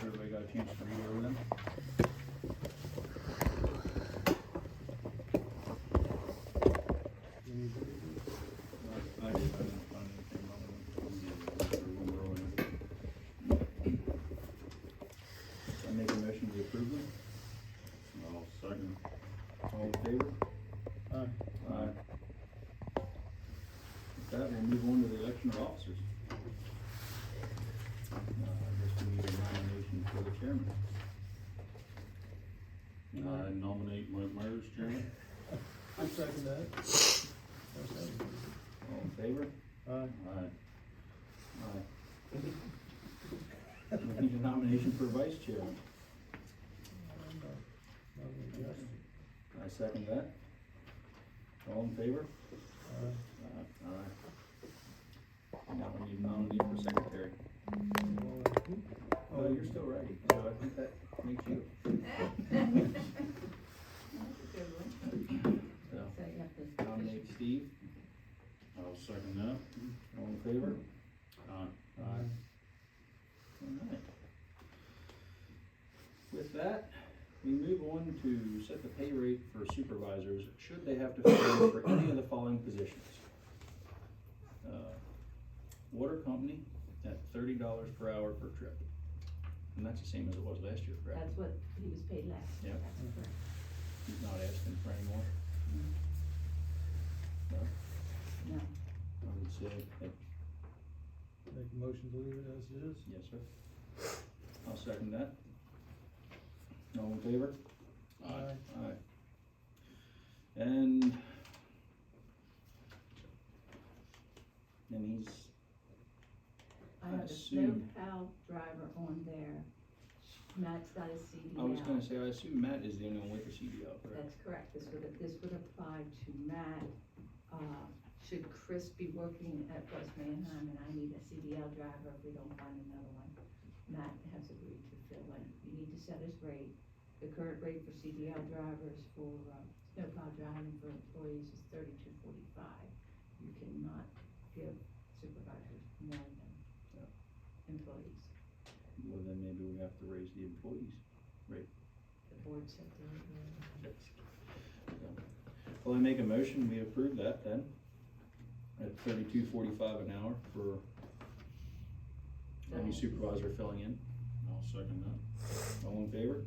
Everybody got a chance to read over them? I did, I didn't find anything wrong with them. I make a motion to approve them. I'll second. All in favor? Aye. Aye. With that, we'll move on to the election of officers. I guess we need a nomination for the chairman. I nominate Mike Myers, Chairman. I second that. All in favor? Aye. Aye. Aye. We need a nomination for vice chairman. I second that. All in favor? Aye. Aye. Now we need a nominee for secretary. Oh, you're still ready, so I think that makes you. So, nominate Steve. I'll second that. All in favor? Aye. Aye. Alright. With that, we move on to set the pay rate for supervisors, should they have to fill in for any of the following positions. Water company at $30 per hour per trip. And that's the same as it was last year, correct? That's what he was paid last. Yeah. That's correct. He's not asking for any more? No? No. I would say, that- Make a motion to leave it as it is. yes, sir. I'll second that. All in favor? Aye. Aye. And he's, I I have a assume- snowplow driver on there. Matt's got a CDL. I was gonna say, I assume Matt is the only one with a CDL, correct? That's correct. This would apply to Matt. Should Chris be working at West Manheim and I need a CDL driver if we don't find another one, Matt has agreed to fill in. You need to set his rate. The current rate for CDL drivers for snowplow driving for employees is $32.45. You cannot give supervisors more than employees. Well, then maybe we have to raise the employees' rate. The board said they were. Well, I make a motion, we approve that then, at $32.45 an hour for any supervisor filling in. I'll second that. All in favor?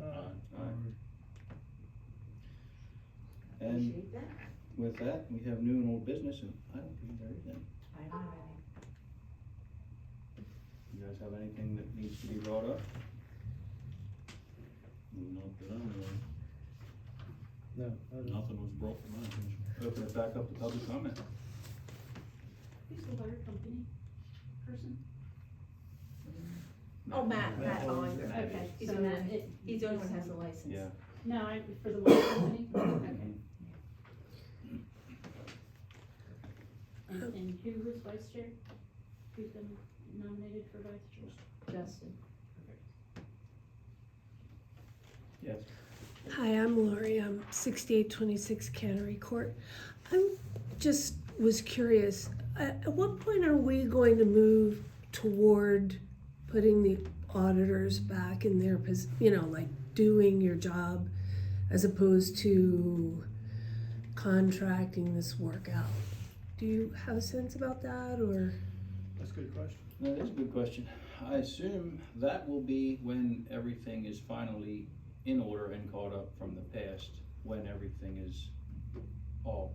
Aye. Aye. And Appreciate that. with that, we have new and old business, and I don't think there is any. I don't have any. You guys have anything that needs to be brought up? Not that I'm aware. No, I don't. Nothing was brought to my attention. Open it back up to public comment. Who's the water company person? Oh, Matt Bollinger, Matt okay. is. He's So the one, it- he's the only one who has a license. Yeah. No, for the water company? Okay. And who was vice chair? Who's been nominated for vice chair? Justin. Yes. Hi, I'm Lori. I'm 6826 Cannery Court. Just was curious, at what point are we going to move toward putting the auditors back in their like doing your job as opposed to contracting this work out? Do you have a sense about that, or? That's a good question. No, that's a good question. I assume that will be when everything is finally in order and caught up from the past, when everything is all,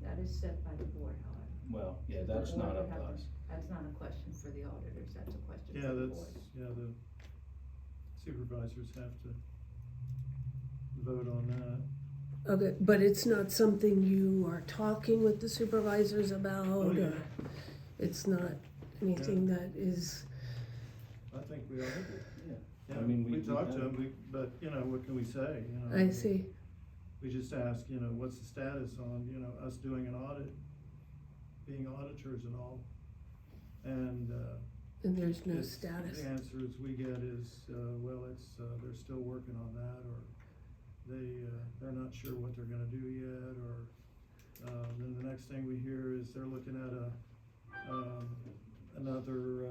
That is set by the board, however. well, yeah, that's The board not would up to have us. That's not a question for the auditors, that's a question Yeah, for the that's, board. the supervisors have to vote on that. Okay, but it's not something you are talking with the supervisors about, yeah. or it's not anything that is, I think we all do. Yeah. Yeah, I mean, we talked to have- them, but, what can we say, I see. We just ask, what's the status on, us doing an audit, being auditors and all. And, And there's no it's- status. The answers we get is, well, they're still working on that, or they're not sure what they're gonna do yet, or, then the next thing we hear is they're looking at another,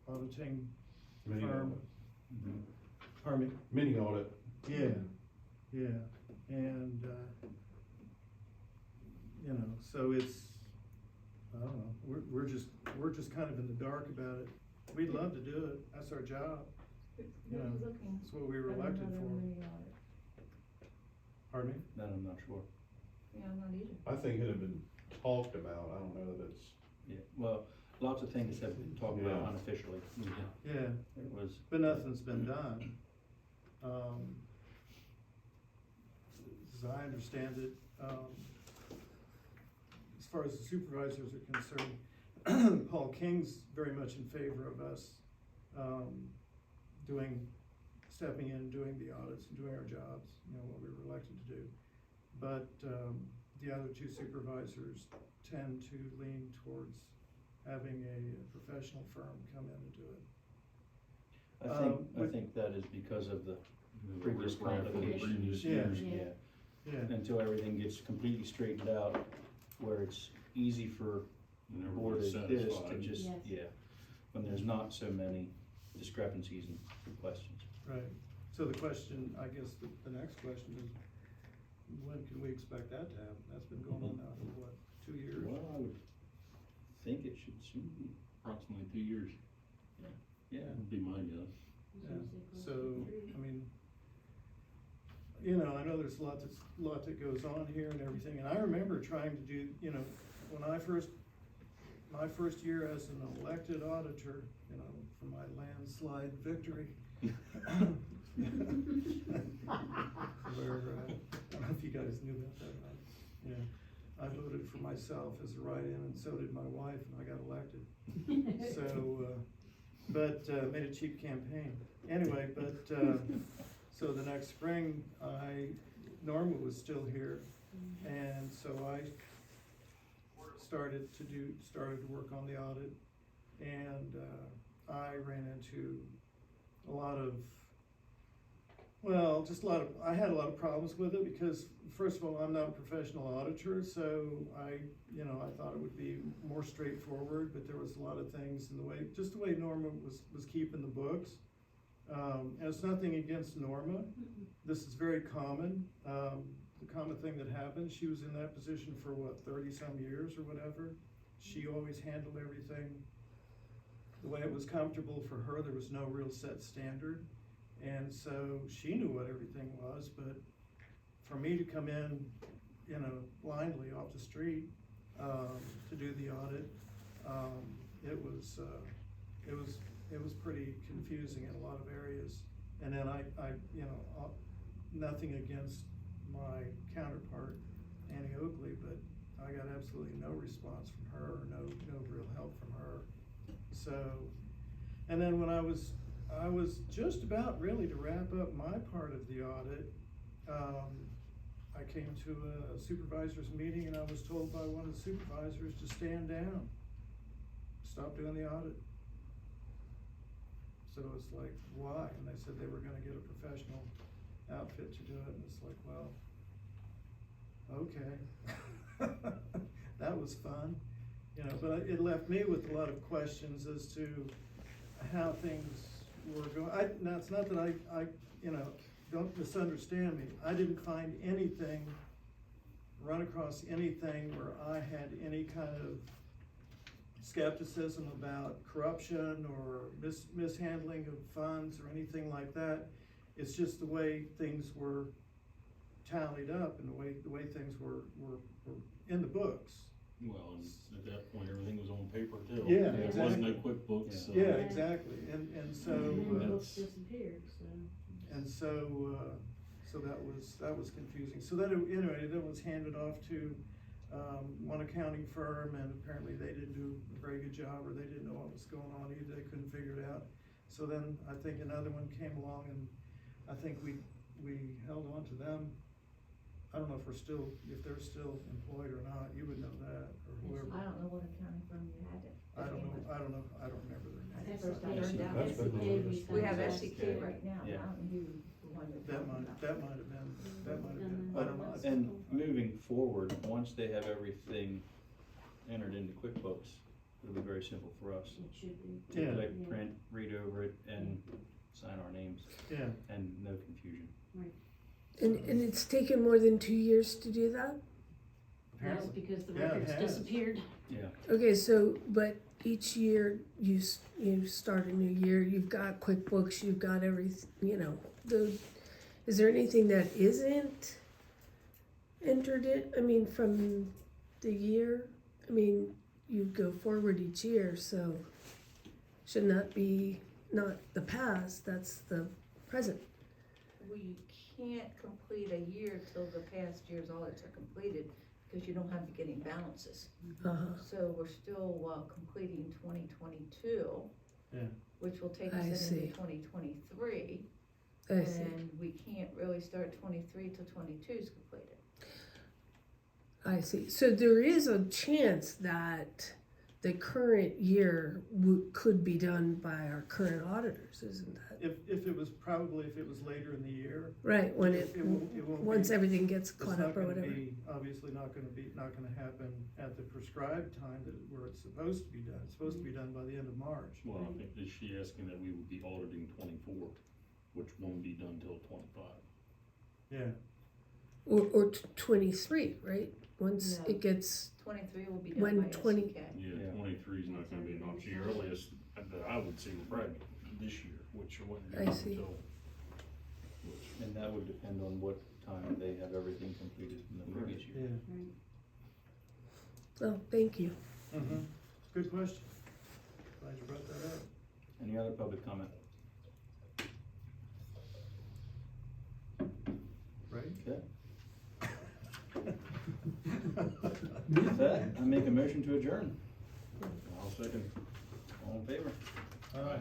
auditing Mini firm. audit. Pardon me? Mini audit. Yeah, yeah, and, you know, so it's, I don't know, we're just kind of in the dark about it. We'd love to do it, that's our job, Who's Yeah. looking that's what we were at elected another for. mini audit? Pardon me? That I'm not sure. Yeah, I'm not either. I think it had been talked about, I don't know that it's, Yeah, well, lots of things have been talked about Yeah. unofficially. Yeah, It was, but nothing's been done. As I understand it, as far as the supervisors are concerned, Paul King's very much in favor of us, stepping in, doing the audits and doing our jobs, you know, what we were elected to do. But, the other two supervisors tend to lean towards having a professional firm come in and do it. I think that is because of the previous Riffraff from complications. previous Yeah. years. Yeah, Yeah, until everything gets completely straightened out, where it's easy for And a board everybody's as this to satisfied. just, Yes. yeah, when there's not so many discrepancies and questions. right. So the question, I guess, the next question is, when can we expect that to happen? That's been going on now for what, 2 years? Well, I would think it should soon be, Approximately 2 years, yeah. would be my guess. Yeah, so, I mean, you know, I know there's a lot that goes on here and everything, and I remember trying to do, you know, when my first year as an elected auditor, you know, for my landslide victory. Where, I don't know if you guys knew about that, yeah, I voted for myself as a write-in, and so did my wife, and I got elected. So, made a cheap campaign. Anyway, so the next spring, Norma was still here, and so I started to work on the audit, and, I ran into a lot of, I had a lot of problems with it because, first of all, I'm not a professional auditor, so I thought it would be more straightforward, but there was a lot of things in the way Norma was keeping the books. And it's nothing against Norma. This is very common. The common thing that happened, she was in that position for what, 30-some years or whatever. She always handled everything the way it was comfortable for her. There was no real set standard. And so she knew what everything was, but for me to come in, you know, blindly off the street, to do the audit, it was pretty confusing in a lot of areas. And then I nothing against my counterpart, Annie Oakley, but I got absolutely no response from her, no real help from her. So, and then when I was just about really to wrap up my part of the audit, I came to a supervisor's meeting and I was told by one of the supervisors to stand down, stop doing the audit. So it's like, why? And they said they were gonna get a professional outfit to do it, and it's like, well, okay. That was fun, you know, but it left me with a lot of questions as to how things were going. Now, it's not that I, you know, don't misunderstand me. I didn't find run across anything where I had any kind of skepticism about corruption or mishandling of funds or anything like that. It's just the way things were tallied up and the way things were in the books. Well, and at that point, everything was on paper too. Yeah, There was no exactly. QuickBooks, so. Yeah, exactly, and so, And the uh, books disappeared, so. and so that was confusing. So that, anyway, that was handed off to, one accounting firm, and apparently they didn't do a very good job, or they didn't know what was going on either, they couldn't figure it out. So then I think another one came along, and I think we held on to them. I don't know if they're still employed or not, you would know that, or whoever. I don't know what accounting firm you had it. I don't remember their name. That's first I That's learned that's that. been We have SCK SCK right now, I Yeah. don't know who the one you're That talking might about. have been, I don't know. And moving forward, once they have everything entered into QuickBooks, it'll be very simple for us. It should be. Yeah. Click, Yeah. print, read over it, and sign our names, Yeah, and no confusion. And it's taken more than 2 years to do that? That's apparently, because the Yeah, it records has. disappeared. Yeah, Okay, so, but each year you start a new year, you've got QuickBooks, you've got everything, you know, is there anything that isn't entered in, I mean, from the year? I mean, you go forward each year, so shouldn't that be not the past, that's the present? We can't complete a year till the past year's audits are completed, because you don't have beginning balances. Uh-huh, So we're still, completing 2022. Yeah. Which will take I us see. into 2023. I see, And we can't really start 23 till 22 is completed. I see. So there is a chance that the current year could be done by our current auditors, isn't that? if it was later in the year. Right, when It won't be- once everything gets It's caught not up or gonna whatever. be, obviously not gonna happen at the prescribed time where it's supposed to be done. It's supposed to be done by the end of March. Well, I think, is she asking that we would be auditing 24, which won't be done till 25? Yeah, Or 23, right? Once No. it gets, 23 will be done When by 20 SCK. Yeah, Yeah. 23 is not gonna be an option. The earliest that I would see would probably be this year, which wouldn't be I see. until. and that would depend on what time they have everything completed in the previous year. yeah. oh, thank you. Mm-hmm. Good question. Glad you brought that up. Any other public comment? Right? Okay. With that, I make a motion to adjourn. I'll second. All in favor? All right.